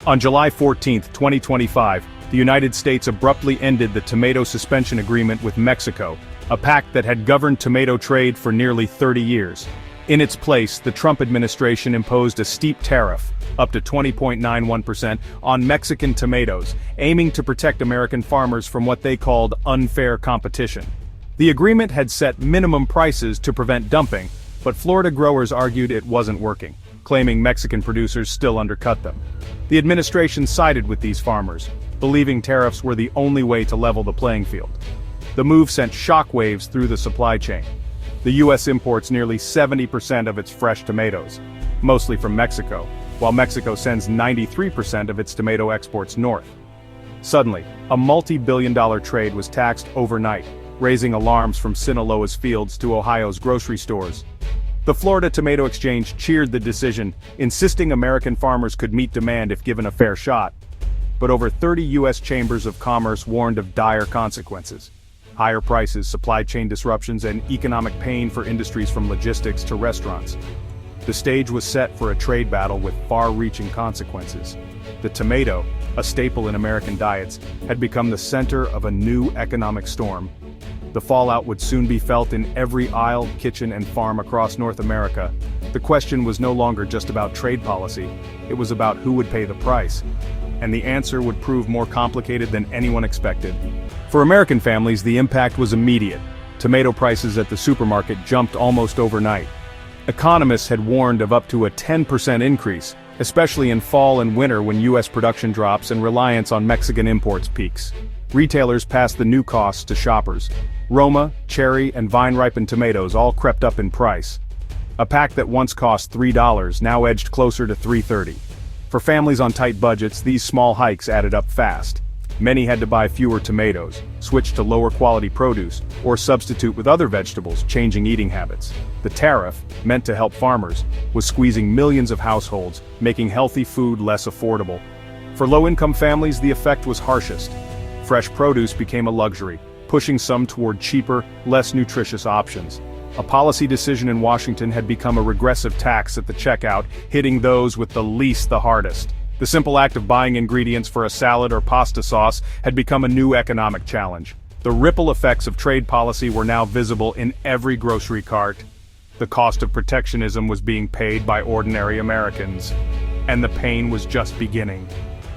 On July 14, 2025, the United States abruptly ended the tomato suspension agreement with Mexico, a pact that had governed tomato trade for nearly 30 years. In its place, the Trump administration imposed a steep tariff, up to 20.91%, on Mexican tomatoes, aiming to protect American farmers from what they called unfair competition. The agreement had set minimum prices to prevent dumping, but Florida growers argued it wasn't working, claiming Mexican producers still undercut them. The administration sided with these farmers, believing tariffs were the only way to level the playing field. The move sent shockwaves through the supply chain. The U.S. imports nearly 70% of its fresh tomatoes, mostly from Mexico, while Mexico sends 93% of its tomato exports north. Suddenly, a multi-billion-dollar trade was taxed overnight, raising alarms from Sinaloa's fields to Ohio's grocery stores. The Florida Tomato Exchange cheered the decision, insisting American farmers could meet demand if given a fair shot. But over 30 U.S. chambers of commerce warned of dire consequences. Higher prices, supply chain disruptions, and economic pain for industries from logistics to restaurants. The stage was set for a trade battle with far-reaching consequences. The tomato, a staple in American diets, had become the center of a new economic storm. The fallout would soon be felt in every aisle, kitchen, and farm across North America. The question was no longer just about trade policy, it was about who would pay the price. And the answer would prove more complicated than anyone expected. For American families, the impact was immediate. Tomato prices at the supermarket jumped almost overnight. Economists had warned of up to a 10% increase, especially in fall and winter when U.S. production drops and reliance on Mexican imports peaks. Retailers passed the new costs to shoppers. Roma, cherry, and vine-ripened tomatoes all crept up in price. A pack that once cost $3 now edged closer to $3.30. For families on tight budgets, these small hikes added up fast. Many had to buy fewer tomatoes, switch to lower-quality produce, or substitute with other vegetables, changing eating habits. The tariff, meant to help farmers, was squeezing millions of households, making healthy food less affordable. For low-income families, the effect was harshest. Fresh produce became a luxury, pushing some toward cheaper, less nutritious options. A policy decision in Washington had become a regressive tax at the checkout, hitting those with the least the hardest. The simple act of buying ingredients for a salad or pasta sauce had become a new economic challenge. The ripple effects of trade policy were now visible in every grocery cart. The cost of protectionism was being paid by ordinary Americans. And the pain was just beginning.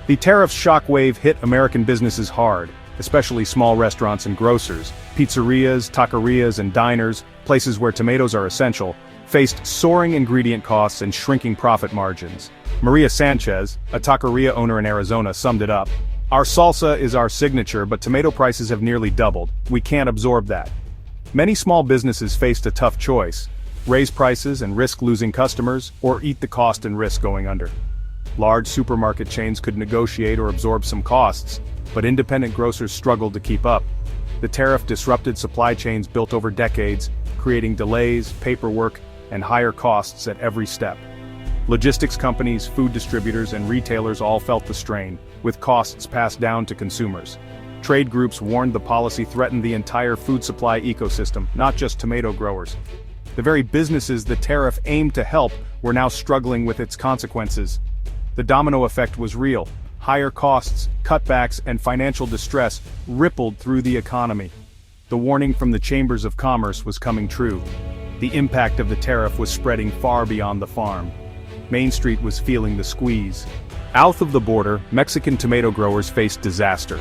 The tariff shockwave hit American businesses hard, especially small restaurants and grocers. Pizzerias, taquerias, and diners, places where tomatoes are essential, faced soaring ingredient costs and shrinking profit margins. Maria Sanchez, a taqueria owner in Arizona, summed it up. "Our salsa is our signature, but tomato prices have nearly doubled. We can't absorb that." Many small businesses faced a tough choice: raise prices and risk losing customers, or eat the cost and risk going under. Large supermarket chains could negotiate or absorb some costs, but independent grocers struggled to keep up. The tariff disrupted supply chains built over decades, creating delays, paperwork, and higher costs at every step. Logistics companies, food distributors, and retailers all felt the strain, with costs passed down to consumers. Trade groups warned the policy threatened the entire food supply ecosystem, not just tomato growers. The very businesses the tariff aimed to help were now struggling with its consequences. The domino effect was real. Higher costs, cutbacks, and financial distress rippled through the economy. The warning from the chambers of commerce was coming true. The impact of the tariff was spreading far beyond the farm. Main Street was feeling the squeeze. South of the border, Mexican tomato growers faced disaster.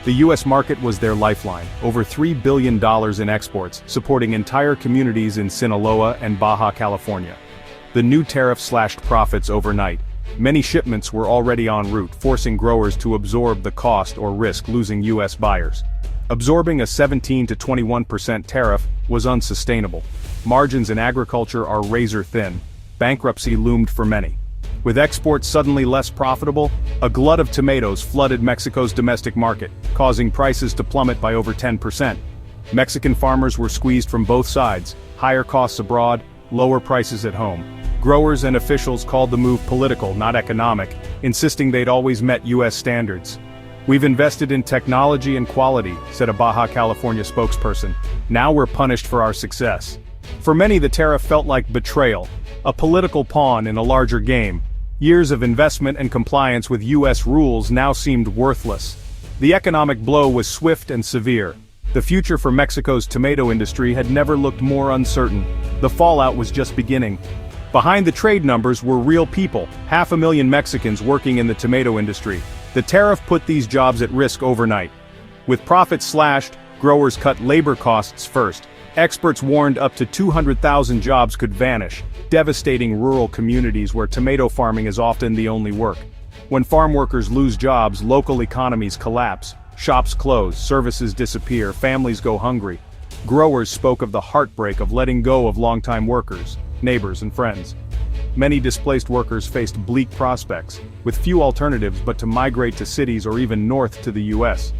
The U.S. market was their lifeline, over $3 billion in exports, supporting entire communities in Sinaloa and Baja California. The new tariff slashed profits overnight. Many shipments were already en route, forcing growers to absorb the cost or risk losing U.S. buyers. Absorbing a 17 to 21% tariff was unsustainable. Margins in agriculture are razor-thin. Bankruptcy loomed for many. With exports suddenly less profitable, a glut of tomatoes flooded Mexico's domestic market, causing prices to plummet by over 10%. Mexican farmers were squeezed from both sides: higher costs abroad, lower prices at home. Growers and officials called the move political, not economic, insisting they'd always met U.S. standards. "We've invested in technology and quality," said a Baja California spokesperson. "Now we're punished for our success." For many, the tariff felt like betrayal, a political pawn in a larger game. Years of investment and compliance with U.S. rules now seemed worthless. The economic blow was swift and severe. The future for Mexico's tomato industry had never looked more uncertain. The fallout was just beginning. Behind the trade numbers were real people, 500,000 Mexicans working in the tomato industry. The tariff put these jobs at risk overnight. With profits slashed, growers cut labor costs first. Experts warned up to 200,000 jobs could vanish, devastating rural communities where tomato farming is often the only work. When farm workers lose jobs, local economies collapse. Shops close, services disappear, families go hungry. Growers spoke of the heartbreak of letting go of longtime workers, neighbors and friends. Many displaced workers faced bleak prospects, with few alternatives but to migrate to cities or even north to the U.S.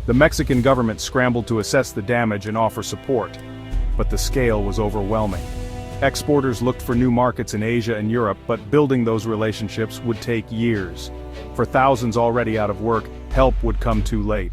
The Mexican government scrambled to assess the damage and offer support, but the scale was overwhelming. Exporters looked for new markets in Asia and Europe, but building those relationships would take years. For thousands already out of work, help would come too late.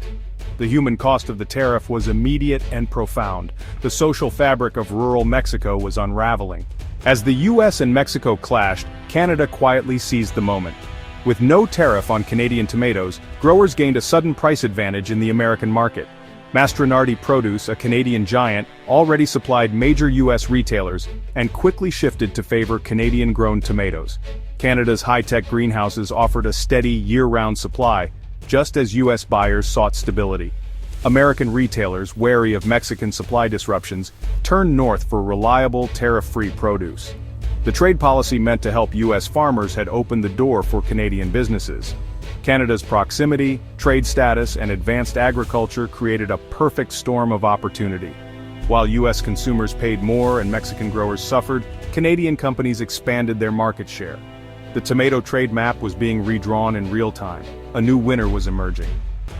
The human cost of the tariff was immediate and profound. The social fabric of rural Mexico was unraveling. As the US and Mexico clashed, Canada quietly seized the moment. With no tariff on Canadian tomatoes, growers gained a sudden price advantage in the American market. Mastronardi Produce, a Canadian giant, already supplied major US retailers and quickly shifted to favor Canadian-grown tomatoes. Canada's high-tech greenhouses offered a steady, year-round supply, just as US buyers sought stability. American retailers, wary of Mexican supply disruptions, turned north for reliable, tariff-free produce. The trade policy meant to help US farmers had opened the door for Canadian businesses. Canada's proximity, trade status, and advanced agriculture created a perfect storm of opportunity. While US consumers paid more and Mexican growers suffered, Canadian companies expanded their market share. The tomato trade map was being redrawn in real time. A new winner was emerging.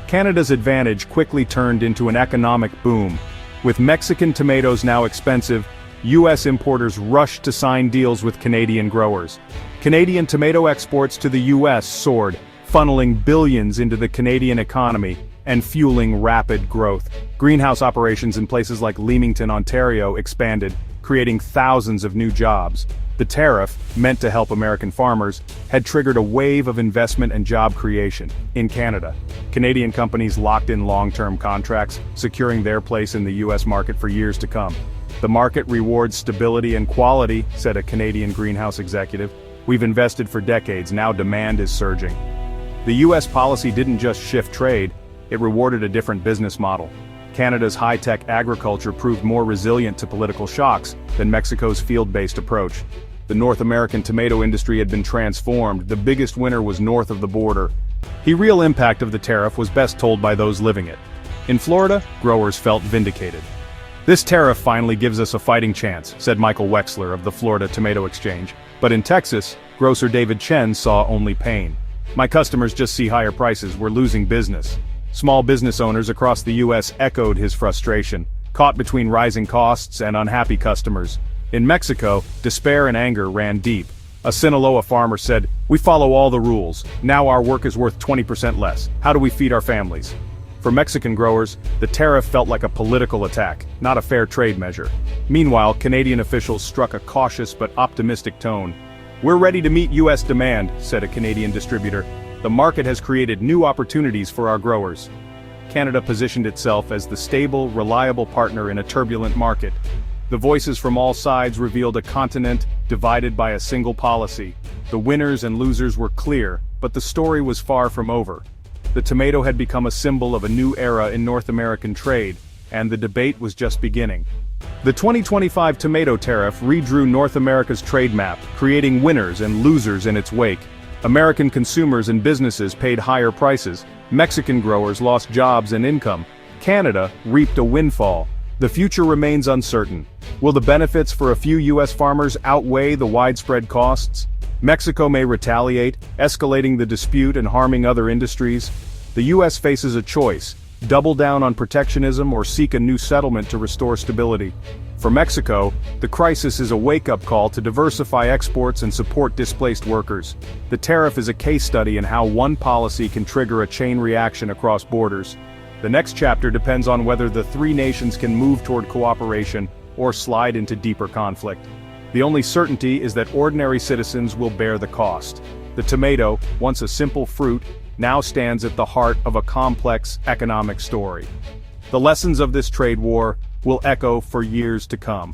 Canada's advantage quickly turned into an economic boom. With Mexican tomatoes now expensive, US importers rushed to sign deals with Canadian growers. Canadian tomato exports to the US soared, funneling billions into the Canadian economy and fueling rapid growth. Greenhouse operations in places like Leamington, Ontario expanded, creating thousands of new jobs. The tariff, meant to help American farmers, had triggered a wave of investment and job creation in Canada. Canadian companies locked in long-term contracts, securing their place in the US market for years to come. The market rewards stability and quality, said a Canadian greenhouse executive. We've invested for decades, now demand is surging. The US policy didn't just shift trade, it rewarded a different business model. Canada's high-tech agriculture proved more resilient to political shocks than Mexico's field-based approach. The North American tomato industry had been transformed. The biggest winner was north of the border. The real impact of the tariff was best told by those living it. In Florida, growers felt vindicated. This tariff finally gives us a fighting chance, said Michael Wexler of the Florida Tomato Exchange. But in Texas, grocer David Chen saw only pain. My customers just see higher prices, we're losing business. Small business owners across the U.S. echoed his frustration, caught between rising costs and unhappy customers. In Mexico, despair and anger ran deep. A Sinaloa farmer said, "We follow all the rules. Now our work is worth 20% less. How do we feed our families?" For Mexican growers, the tariff felt like a political attack, not a fair trade measure. Meanwhile, Canadian officials struck a cautious but optimistic tone. "We're ready to meet U.S. demand," said a Canadian distributor. "The market has created new opportunities for our growers." Canada positioned itself as the stable, reliable partner in a turbulent market. The voices from all sides revealed a continent divided by a single policy. The winners and losers were clear, but the story was far from over. The tomato had become a symbol of a new era in North American trade, and the debate was just beginning. The 2025 tomato tariff redrew North America's trade map, creating winners and losers in its wake. American consumers and businesses paid higher prices. Mexican growers lost jobs and income. Canada reaped a windfall. The future remains uncertain. Will the benefits for a few U.S. farmers outweigh the widespread costs? Mexico may retaliate, escalating the dispute and harming other industries. The U.S. faces a choice: double down on protectionism or seek a new settlement to restore stability. For Mexico, the crisis is a wake-up call to diversify exports and support displaced workers. The tariff is a case study in how one policy can trigger a chain reaction across borders. The next chapter depends on whether the three nations can move toward cooperation or slide into deeper conflict. The only certainty is that ordinary citizens will bear the cost. The tomato, once a simple fruit, now stands at the heart of a complex economic story. The lessons of this trade war will echo for years to come.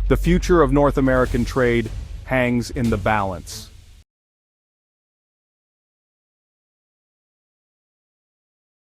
The future of North American trade hangs in the balance.